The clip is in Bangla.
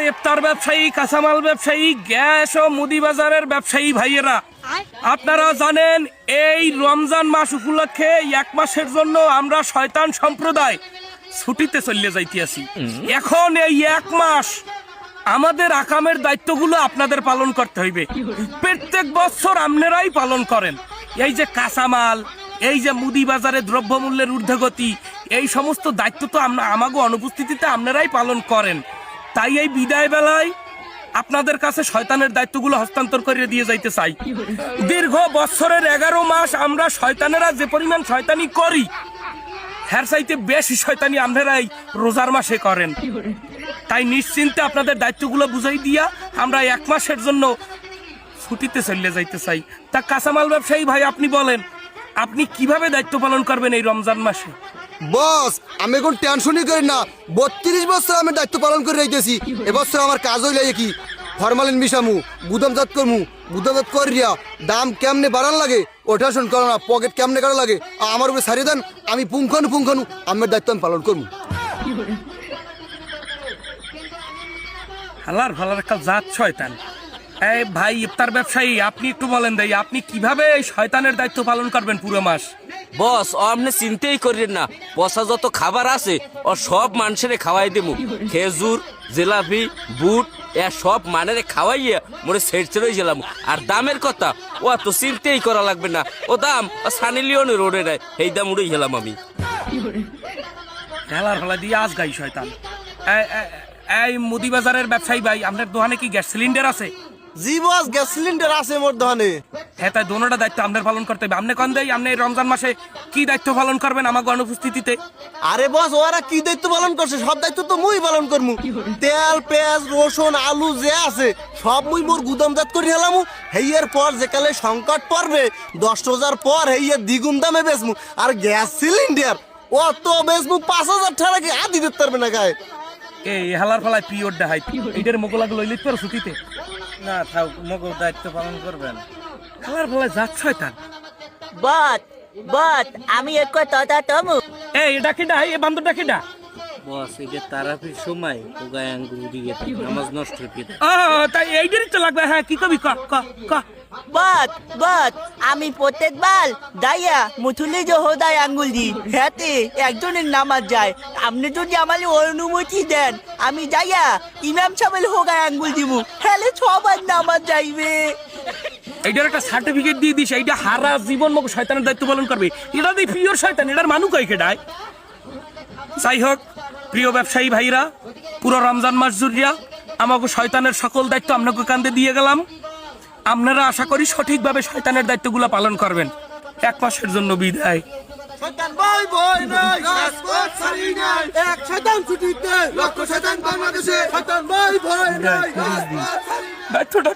ইফতার ব্যবসায়ী, কাঁচামাল ব্যবসায়ী, গ্যাস ও মুদি বাজারের ব্যবসায়ী ভাইয়েরা, আপনারা জানেন এই রমজান মাস উপলক্ষে এক মাসের জন্য আমরা শয়তান সম্প্রদায় ছুটিতে চলে যাইতেছি। এখন এই এক মাস আমাদের আকামের দায়িত্বগুলো আপনাদের পালন করতে হইবে। প্রত্যেক বছর আপনারাই পালন করেন। এই যে কাঁচামাল, এই যে মুদি বাজারে দ্রব্যমূল্যের ঊর্ধ্বগতি, এই সমস্ত দায়িত্ব তো আমাগো অনুপস্থিতিতে আপনারাই পালন করেন। তাই এই বিদায় বেলায় আপনাদের কাছে শয়তানের দায়িত্বগুলো হস্তান্তর করে দিয়ে যাইতে চাই। দীর্ঘ বছরের 11 মাস আমরা শয়তানেরা যে পরিমাণ শয়তানি করি, হ্যার চাইতে বেশি শয়তানি আপনারাই রোজার মাসে করেন। তাই নিশ্চিন্তে আপনাদের দায়িত্বগুলো বুঝাই দিয়া আমরা এক মাসের জন্য ছুটিতে চলে যাইতে চাই। তা কাঁচামাল ব্যবসায়ী ভাই, আপনি বলেন আপনি কিভাবে দায়িত্ব পালন করবেন এই রমজান মাসে? বস, আমি এখন টেনশনই করি না। 32 বছর আমি দায়িত্ব পালন করে রাইতেছি। এবছর আমার কাজ হইলে কি ফরমালিন মিশামু, গুদামজাত করমু, গুদামজাত করিয়া দাম কেমনে বাড়ান লাগে ও টেনশন করো না। পকেট কেমনে কাটা লাগে আমার উপরে ছাড়িয়ে দেন, আমি পুঙ্খানু আমার দায়িত্ব আমি পালন করবো। হালার ফালার একটা জাত শয়তান। এই ভাই ইফতার ব্যবসায়ী, আপনি একটু বলেন দেই আপনি কিভাবে এই শয়তানের দায়িত্ব পালন করবেন পুরো মাস? বস, আপনি চিন্তাই করেন না। বসা যত খাবার আছে ও সব মানুষের খাওয়াই দেবো। খেজুর, জিলাপি, বুট এ সব মানেরে খাওয়াইয়া মোরে সেট ছেড়ে গেলাম। আর দামের কথা ও তো চিন্তাই করা লাগবে না। ও দাম সানি লিওনের রোডে নেয়, এই দাম উড়ে গেলাম আমি। হেলার ফালা দিয়ে আজ গাই শয়তান। এই মুদি বাজারের ব্যবসায়ী ভাই, আপনার দোকানে কি গ্যাস সিলিন্ডার আছে? জি বস, গ্যাস সিলিন্ডার আছে মোর দোকানে। হ্যাঁ, তাই দোনোটা দায়িত্ব আপনার পালন করতে হবে। আপনি কন দেই আপনি এই রমজান মাসে কি দায়িত্ব পালন করবেন আমাকে অনুপস্থিতিতে? আরে বস, ওরা কি দায়িত্ব পালন করছে সব দায়িত্ব তো মুই পালন করমু। তেল, পেঁয়াজ, রসুন, আলু যে আছে সব মুই মোর গুদামজাত করে হেলামু। হেইয়ের পর যেকালে সংকট পড়বে 10 রোজার পর হেইয়ের দ্বিগুণ দামে বেচমু। আর গ্যাস সিলিন্ডার ও তো বেচমু 5000 টাকা কি আদি দিতে পারবে না গায়ে। এই হালার ফালায় পিওর ডাহাই এইটার মোগলাগুলো লইলিত পারো ছুটিতে না থাক, মগো দায়িত্ব পালন করবেন। হালার ফালায় যাত শয়তান। বাট আমি এক কথা তমু। এই এটা কি ডাই? এ বান্দরটা কি ডা? বস, এই যে তারাপির সময় উগায় আঙ্গুল দিয়ে নামাজ নষ্ট হয়ে যায়। তাই এইটারই তো লাগবে। হ্যাঁ, কি কবি ক ক ক বাট আমি প্রত্যেকবার দাইয়া মুথুলি যে হোদায় আঙ্গুল দি হাতে একজনের নামাজ যায়। আপনি যদি আমার অনুমতি দেন আমি যাইয়া ইমাম সাহেবের হোগায় আঙ্গুল দিব, হ্যালে সবার নামাজ যাইবে। এইটার একটা সার্টিফিকেট দিয়ে দিস, এইটা হারা জীবন মগ শয়তানের দায়িত্ব পালন করবে। এটা দিয়ে পিওর শয়তান, এটার মানু কই কেডায়? যাই হোক, প্রিয় ব্যবসায়ী ভাইরা, পুরো রমজান মাস জুড়িয়া আমাকে শয়তানের সকল দায়িত্ব আপনাকে কান্দে দিয়ে গেলাম। আপনারা আশা করি সঠিকভাবে শয়তানের দায়িত্বগুলো পালন করবেন। এক মাসের জন্য বিদায়। শয়তান ভাই ভয় নাই, রাজপথ ছাড়ি নাই, এক শয়তান ছুটিতে লক্ষ শয়তান বাংলাদেশে। শয়তান ভাই ভয় নাই, রাজপথ ছাড়ি নাই। দায়িত্বটা